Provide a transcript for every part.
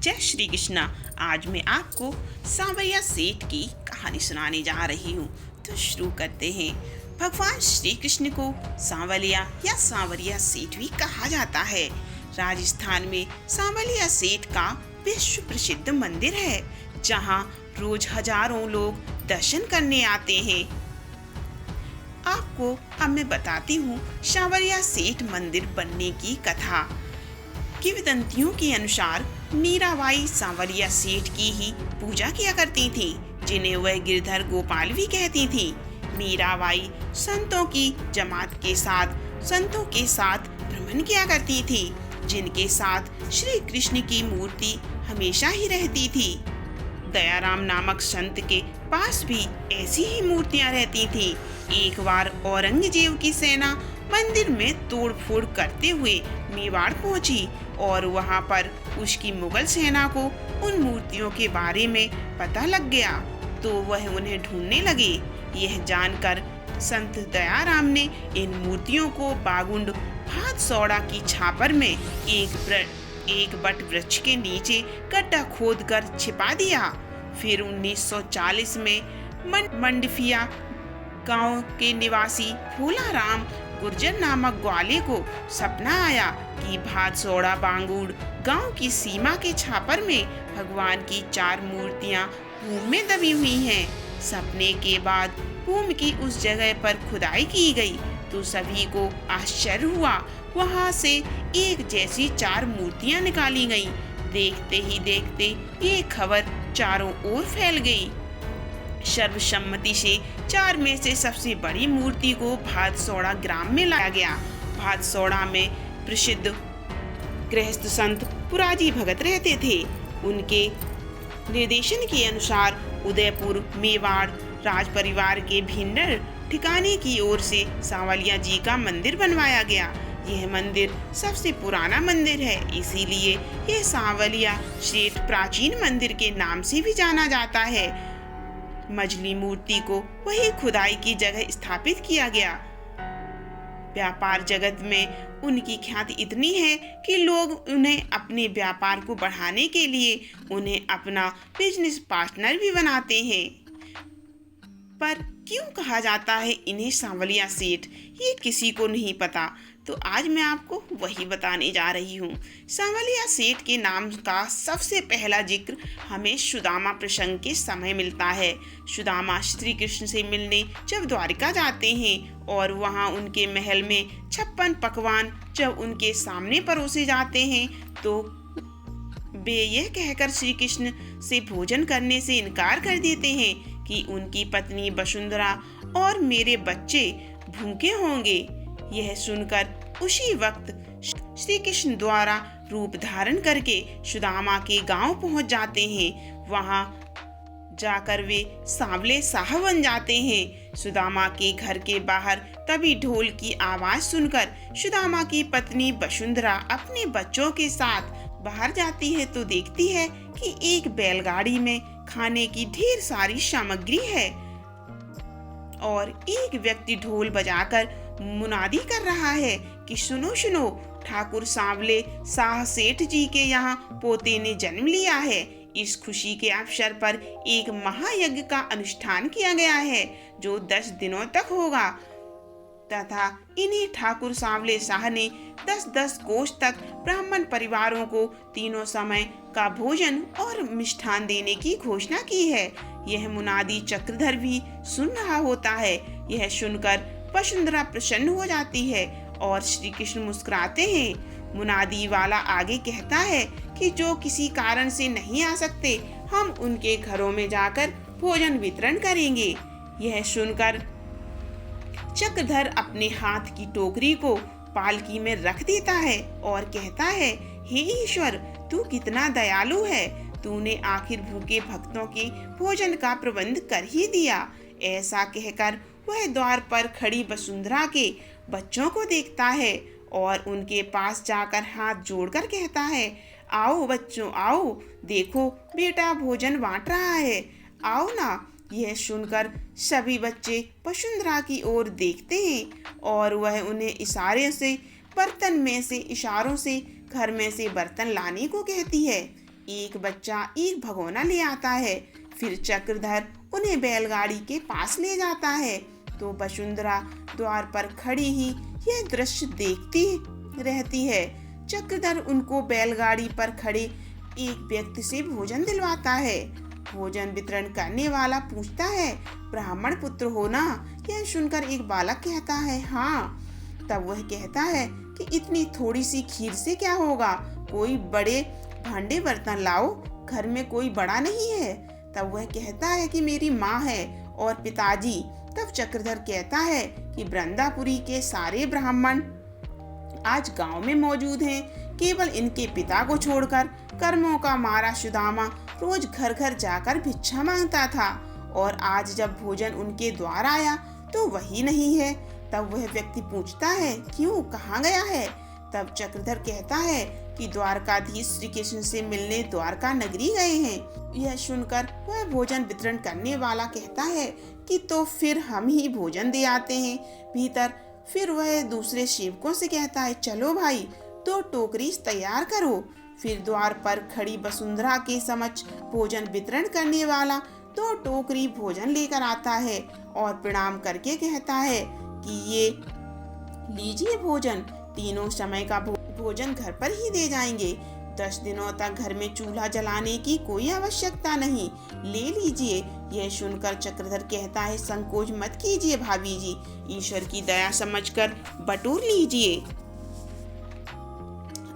जय श्री कृष्णा। आज मैं आपको सांवरिया सेठ की कहानी सुनाने जा रही हूँ। तो शुरू करते हैं। भगवान श्री कृष्ण को सांवलिया या सांवरिया सेठ भी कहा जाता है। राजस्थान में सांवलिया सेठ का विश्व प्रसिद्ध मंदिर है, जहाँ रोज हजारों लोग दर्शन करने आते हैं। आपको अब मैं बताती हूँ सांवरिया सेठ मंदिर बनने की कथा। किंवदंतियों के अनुसार मीराबाई सांवरिया सेठ की ही पूजा किया करती थी, जिन्हें वह गिरधर गोपाल भी कहती थी। मीराबाई संतों की जमात के साथ भ्रमण किया करती थी, जिनके साथ श्री कृष्ण की मूर्ति हमेशा ही रहती थी। दयाराम नामक संत के पास भी ऐसी ही मूर्तियां रहती थी। एक बार औरंगजेब की सेना मंदिर में तोड़फोड़ करते हुए मेवाड़ पहुंची और वहां पर उसकी मुगल सेना को उन मूर्तियों के बारे में पता लग गया, तो वह उन्हें ढूंढने लगे। यह जानकर संत दयाराम ने इन मूर्तियों को बागुंड भादसौड़ा की छापर में एक बट वृक्ष के नीचे गड्ढा खोदकर छिपा दिया। फिर 1940 में मंडफिया गांव के निवासी फूलाराम गुर्जर नामक ग्वाले को सपना आया कि भादसौड़ा बांगुड़ गांव की सीमा के छापर में भगवान की 4 मूर्तियां भूमि में दबी हुई हैं। सपने के बाद भूमि की उस जगह पर खुदाई की गई तो सभी को आश्चर्य हुआ। वहां से एक जैसी 4 मूर्तियां निकाली गईं। देखते ही देखते ये खबर चारों ओर फैल गई। सर्वसम्मति से 4 में से सबसे बड़ी मूर्ति को भादसौड़ा ग्राम में लाया गया। भादसौड़ा में प्रसिद्ध गृहस्थ संत पुराजी भगत रहते थे। उनके निर्देशन के अनुसार उदयपुर मेवाड़ राज परिवार के भिंडर ठिकाने की ओर से सांवलिया जी का मंदिर बनवाया गया। यह मंदिर सबसे पुराना मंदिर है, इसीलिए यह सांवलिया सेठ प्राचीन मंदिर के नाम से भी जाना जाता है। मजली मूर्ति को वही खुदाई की जगह स्थापित किया गया। व्यापार जगत में उनकी ख्याति इतनी है कि लोग उन्हें अपने व्यापार को बढ़ाने के लिए उन्हें अपना बिजनेस पार्टनर भी बनाते हैं। पर क्यों कहा जाता है इन्हें सांवलिया सेठ, ये किसी को नहीं पता। तो आज मैं आपको वही बताने जा रही हूँ। सांवलिया सेठ के नाम का सबसे पहला जिक्र हमें सुदामा प्रसंग के समय मिलता है। सुदामा श्री कृष्ण से मिलने जब द्वारिका जाते हैं और वहाँ उनके महल में 56 पकवान जब उनके सामने परोसे जाते हैं, तो वे यह कहकर श्री कृष्ण से भोजन करने से इनकार कर देते हैं कि उनकी पत्नी वसुंधरा और मेरे बच्चे भूखे होंगे। यह सुनकर उसी वक्त श्री कृष्ण द्वारा रूप धारण करके सुदामा के गांव पहुंच जाते हैं। वहां जाकर वे सांवले शाह बन जाते हैं। सुदामा के घर के बाहर तभी ढोल की आवाज सुनकर सुदामा की पत्नी वसुंधरा अपने बच्चों के साथ बाहर जाती है तो देखती है कि एक बैलगाड़ी में खाने की ढेर सारी सामग्री है और एक व्यक्ति ढोल बजाकर मुनादी कर रहा है कि सुनो सुनो, ठाकुर सांवले शाह सेठ जी के यहाँ पोते ने जन्म लिया है। इस खुशी के अवसर पर एक महायज्ञ का अनुष्ठान किया गया है जो 10 दिनों तक होगा तथा इन्हीं ठाकुर सांवले शाह ने 10-10 कोस तक ब्राह्मण परिवारों को तीनों समय का भोजन और मिष्ठान देने की घोषणा की है। यह मुनादी चक्रधर भी सुन रहा होता है। यह सुनकर वसुंधरा प्रसन्न हो जाती है और श्री कृष्ण मुस्कुराते हैं। मुनादी वाला आगे कहता है कि जो किसी कारण से नहीं आ सकते, हम उनके घरों में जाकर भोजन वितरण करेंगे। यह सुनकर चक्रधर अपने हाथ की टोकरी को पालकी में रख देता है और कहता है, हे ईश्वर, तू कितना दयालु है, तूने आखिर भूखे भक्तों के भोजन का प्रबंध कर ही दिया। ऐसा कहकर वह द्वार पर खड़ी वसुंधरा के बच्चों को देखता है और उनके पास जाकर हाथ जोड़कर कहता है, आओ बच्चों आओ, देखो बेटा भोजन बांट रहा है, आओ ना। यह सुनकर सभी बच्चे वसुंधरा की ओर देखते हैं और वह उन्हें इशारों से घर में से बर्तन लाने को कहती है। एक बच्चा एक भगोना ले आता है। फिर चक्रधर उन्हें बैलगाड़ी के पास ले जाता है। तो वसुंधरा द्वार पर खड़ी ही यह दृश्य देखती रहती है। चक्रधर उनको बैलगाड़ी पर खड़े एक व्यक्ति से भोजन दिलवाता है। भोजन वितरण करने वाला पूछता है, ब्राह्मण पुत्र हो ना? यह सुनकर एक बालक कहता है, हाँ। तब वह कहता है कि इतनी थोड़ी सी खीर से क्या होगा, कोई बड़े भांडे बर्तन लाओ, घर में कोई बड़ा नहीं है। तब वह कहता है कि मेरी माँ है और पिताजी। तब चक्रधर कहता है कि वृंदापुरी के सारे ब्राह्मण आज गांव में मौजूद हैं, केवल इनके पिता को छोड़कर। कर्मों का मारा सुदामा रोज घर घर जाकर भिक्षा मांगता था, और आज जब भोजन उनके द्वार आया तो वही नहीं है। तब वह व्यक्ति पूछता है, क्यों, कहाँ गया है? तब चक्रधर कहता है कि द्वारकाधीश श्री कृष्ण से मिलने द्वारका नगरी गए हैं। यह सुनकर वह भोजन वितरण करने वाला कहता है कि तो फिर हम ही भोजन दे आते हैं भीतर। फिर वह दूसरे सेवकों से कहता है, चलो भाई, 2 टोकरी तैयार करो। फिर द्वार पर खड़ी वसुंधरा के समक्ष भोजन वितरण करने वाला 2 टोकरी भोजन लेकर आता है और प्रणाम करके कहता है कि ये लीजिए भोजन, तीनों समय का भोजन घर पर ही दे जाएंगे। 10 दिनों तक घर में चूल्हा जलाने की कोई आवश्यकता नहीं, ले लीजिए। यह सुनकर चक्रधर कहता है, संकोच मत कीजिए भाभी जी, ईश्वर की दया समझकर बटोर लीजिए।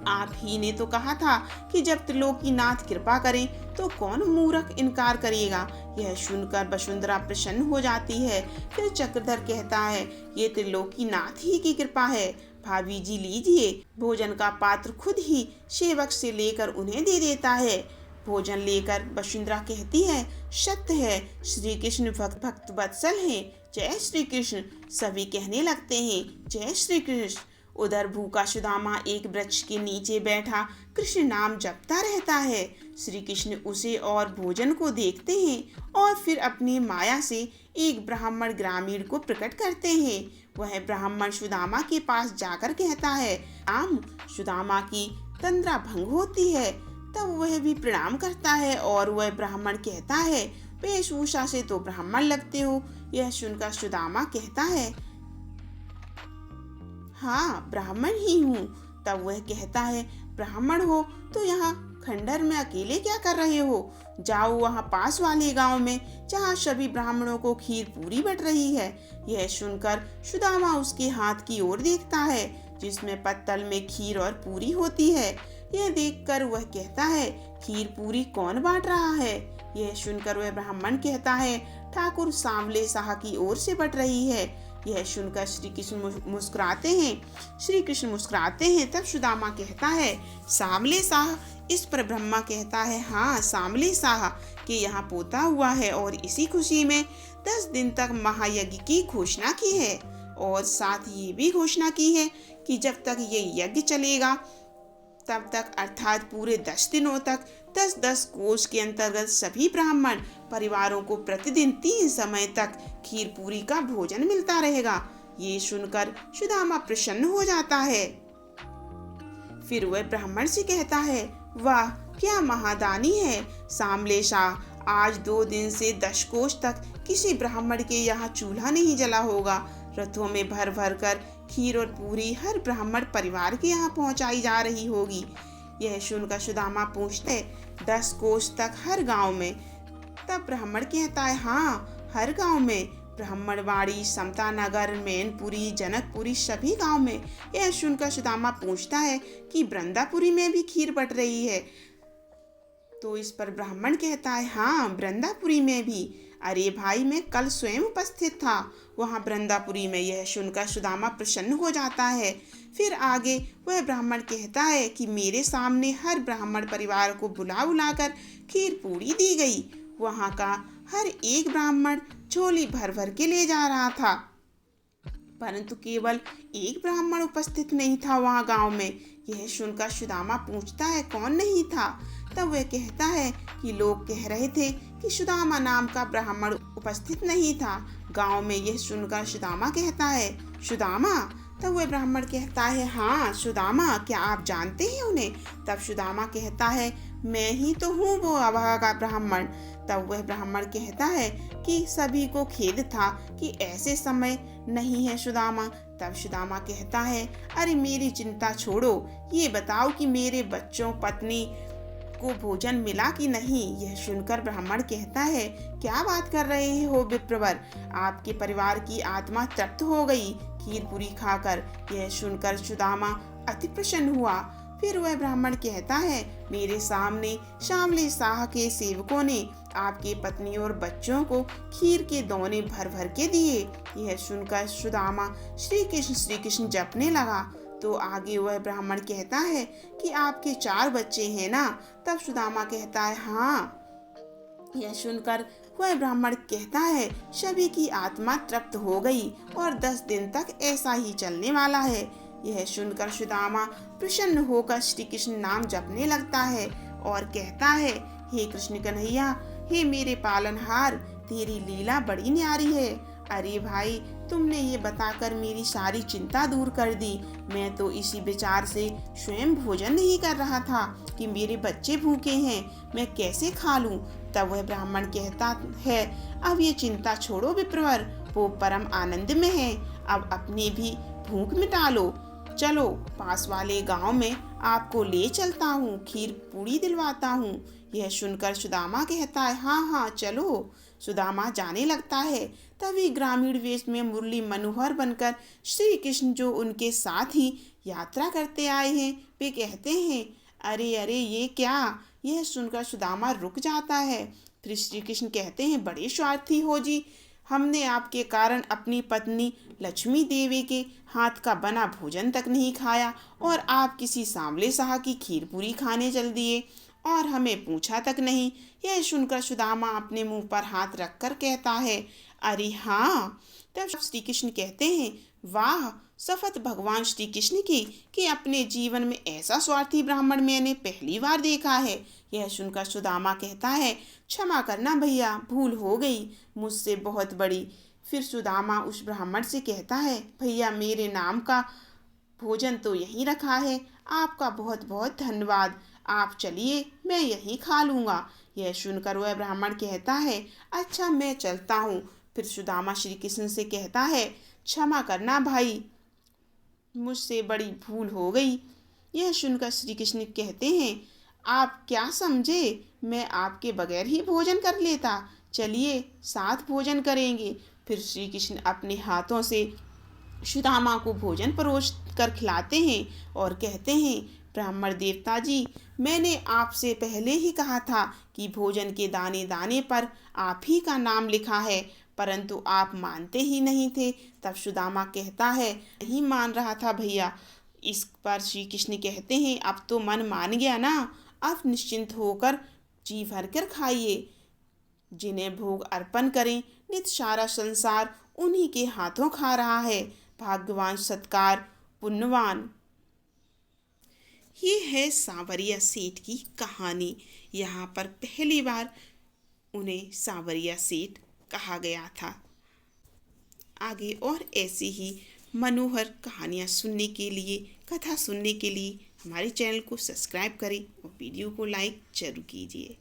आप ही ने तो कहा था कि जब त्रिलोकीनाथ कृपा करें तो कौन मूर्ख इनकार करेगा। यह सुनकर वसुंधरा प्रसन्न हो जाती है। फिर चक्रधर कहता है, ये त्रिलोकीनाथ ही की कृपा है, भाभी जी लीजिए। भोजन का पात्र खुद ही सेवक से लेकर उन्हें दे देता है। भोजन लेकर वसुंधरा कहती है, सत्य है, श्री कृष्ण भक्त वत्सल हैं, जय श्री कृष्ण। सभी कहने लगते हैं, जय श्री कृष्ण। उधर भूखा सुदामा एक वृक्ष के नीचे बैठा कृष्ण नाम जपता रहता है। श्री कृष्ण उसे और भोजन को देखते हैं और फिर अपनी माया से एक ब्राह्मण ग्रामीण को प्रकट करते हैं। वह ब्राह्मण सुदामा के पास जाकर कहता है, आम सुदामा की तंद्रा भंग होती है। तब वह भी प्रणाम करता है और वह ब्राह्मण कहता है, वेशभूषा से तो ब्राह्मण लगते हो। यह सुनकर सुदामा कहता है, हाँ ब्राह्मण ही हूँ। तब वह कहता है, ब्राह्मण हो तो यहाँ खंडहर में अकेले क्या कर रहे हो? जाओ वहाँ पास वाले गांव में, जहाँ सभी ब्राह्मणों को खीर पूरी बट रही है। यह सुनकर सुदामा उसके हाथ की ओर देखता है, जिसमें पत्तल में खीर और पूरी होती है। यह देखकर वह कहता है, खीर पूरी कौन बांट रहा है? यह सुनकर वह ब्राह्मण कहता है, ठाकुर सांवले शाह की ओर से बट रही है। यह सुनकर श्री कृष्ण मुस्कुराते हैं। श्री कृष्ण मुस्कुराते हैं। तब सुदामा कहता है, सांवले शाह? इस पर ब्रह्मा कहता है, हाँ सांवले शाह के यहाँ पोता हुआ है और इसी खुशी में 10 दिन तक महायज्ञ की घोषणा की है, और साथ ये भी घोषणा की है कि जब तक ये यज्ञ चलेगा तब तक, अर्थात पूरे 10 दिनों तक 10-10 कोष के अंतर्गत सभी ब्राह्मण परिवारों को प्रतिदिन 3 समय तक खीर पूरी का भोजन मिलता रहेगा। ये सुनकर सुदामा प्रसन्न हो जाता है। फिर वह ब्राह्मण से कहता है, वाह क्या महादानी है सांवले शाह, आज 2 दिन से 10 कोष तक किसी ब्राह्मण के यहाँ चूल्हा नहीं जला होगा। रथों में भर भर कर खीर और पूरी हर ब्राह्मण परिवार के यहाँ पहुँचाई जा रही होगी। यह सुनकर सुदामा पूछते, 10 कोष तक हर गांव में? तब ब्राह्मण कहता है, हाँ हर गांव में, ब्राह्मणवाड़ी, समता नगर, मैनपुरी, जनकपुरी, सभी गांव में। यह सुनकर सुदामा पूछता है कि वृंदापुरी में भी खीर बट रही है? तो इस पर ब्राह्मण कहता है, हाँ वृंदापुरी में भी। अरे भाई, मैं कल स्वयं उपस्थित था वहाँ वृंदापुरी में। यह सुनकर सुदामा प्रसन्न हो जाता है। फिर आगे वह ब्राह्मण कहता है कि मेरे सामने हर ब्राह्मण परिवार को बुला बुलाकर खीर पूरी दी गई। वहाँ का हर एक ब्राह्मण झोली भर भर के ले जा रहा था, परंतु केवल एक ब्राह्मण उपस्थित नहीं था वहाँ गांव में। यह सुनकर सुदामा पूछता है, कौन नहीं था? तब वह कहता है कि लोग कह रहे थे कि सुदामा नाम का ब्राह्मण उपस्थित नहीं था गांव में। यह सुनकर सुदामा कहता है, सुदामा? तब वह ब्राह्मण कहता है, हाँ सुदामा, क्या आप जानते हैं उन्हें? तब सुदामा कहता है, मैं ही तो हूँ वो अभागा ब्राह्मण। तब वह ब्राह्मण कहता है कि सभी को खेद था कि ऐसे समय नहीं है सुदामा। तब सुदामा कहता है, अरे मेरी चिंता छोड़ो, ये बताओ कि मेरे बच्चों पत्नी को भोजन मिला कि नहीं। यह सुनकर ब्राह्मण कहता है, क्या बात कर रहे हो विप्रवर, आपके परिवार की आत्मा तृप्त हो गई खीर पूरी खाकर। यह सुनकर सुदामा अति प्रसन्न हुआ। फिर वह ब्राह्मण कहता है, मेरे सामने शामली शाह के सेवकों ने आपकी पत्नी और बच्चों को खीर के दोने भर भर के दिए। यह सुनकर सुदामा श्री कृष्ण जपने लगा। तो आगे वह ब्राह्मण कहता है कि आपके 4 बच्चे हैं ना। तब सुदामा कहता है, हाँ। यह सुनकर वह ब्राह्मण कहता है, सभी की आत्मा तृप्त हो गई और 10 दिन तक ऐसा ही चलने वाला है। यह सुनकर सुदामा प्रसन्न होकर श्री कृष्ण नाम जपने लगता है और कहता है, हे कृष्ण कन्हैया, हे मेरे पालनहार, तेरी लीला बड़ी न्यारी है। अरे भाई, तुमने ये बताकर मेरी सारी चिंता दूर कर दी। मैं तो इसी विचार से स्वयं भोजन नहीं कर रहा था कि मेरे बच्चे भूखे हैं, मैं कैसे खा लूं। तब वह ब्राह्मण कहता है, अब ये चिंता छोड़ो विप्रवर, वो परम आनंद में है। अब अपनी भी भूख मिटा लो। चलो पास वाले गांव में आपको ले चलता हूँ, खीर पूरी दिलवाता हूँ। यह सुनकर सुदामा कहता है, हाँ हाँ चलो। सुदामा जाने लगता है। तभी ग्रामीण वेश में मुरली मनोहर बनकर श्री कृष्ण, जो उनके साथ ही यात्रा करते आए हैं, वे कहते हैं, अरे अरे ये क्या। यह सुनकर सुदामा रुक जाता है। फिर श्री कृष्ण कहते हैं, बड़े स्वार्थी हो जी, हमने आपके कारण अपनी पत्नी लक्ष्मी देवी के हाथ का बना भोजन तक नहीं खाया और आप किसी सांवले शाह की खीर पूरी खाने चल दिए और हमें पूछा तक नहीं। यह सुनकर सुदामा अपने मुंह पर हाथ रखकर कहता है, अरे हाँ। तब श्री कृष्ण कहते हैं, वाह, शपथ भगवान श्री कृष्ण की कि अपने जीवन में ऐसा स्वार्थी ब्राह्मण मैंने पहली बार देखा है। यह सुनकर सुदामा कहता है, क्षमा करना भैया, भूल हो गई मुझसे बहुत बड़ी। फिर सुदामा उस ब्राह्मण से कहता है, भैया मेरे नाम का भोजन तो यहीं रखा है, आपका बहुत बहुत धन्यवाद। आप चलिए, मैं यहीं खा लूँगा। यह सुनकर वह ब्राह्मण कहता है, अच्छा मैं चलता हूँ। फिर सुदामा श्री कृष्ण से कहता है, क्षमा करना भाई, मुझसे बड़ी भूल हो गई। यह सुनकर श्री कृष्ण कहते हैं, आप क्या समझे, मैं आपके बगैर ही भोजन कर लेता। चलिए साथ भोजन करेंगे। फिर श्री कृष्ण अपने हाथों से सुदामा को भोजन परोस कर खिलाते हैं और कहते हैं, ब्राह्मण देवता जी, मैंने आपसे पहले ही कहा था कि भोजन के दाने दाने पर आप ही का नाम लिखा है, परंतु आप मानते ही नहीं थे। तब सुदामा कहता है, नहीं मान रहा था भैया। इस पर श्री कृष्ण कहते हैं, अब तो मन मान गया ना, अब निश्चिंत होकर जी भर कर खाइए। जिन्हें भोग अर्पण करें, नित सारा संसार उन्हीं के हाथों खा रहा है। भाग्यवान, सत्कार, पुण्यवान। ये है सांवरिया सेठ की कहानी। यहाँ पर पहली बार उन्हें सांवरिया सेठ कहा गया था। आगे और ऐसी ही मनोहर कहानियाँ सुनने के लिए, कथा सुनने के लिए हमारे चैनल को सब्सक्राइब करें और वीडियो को लाइक जरूर कीजिए।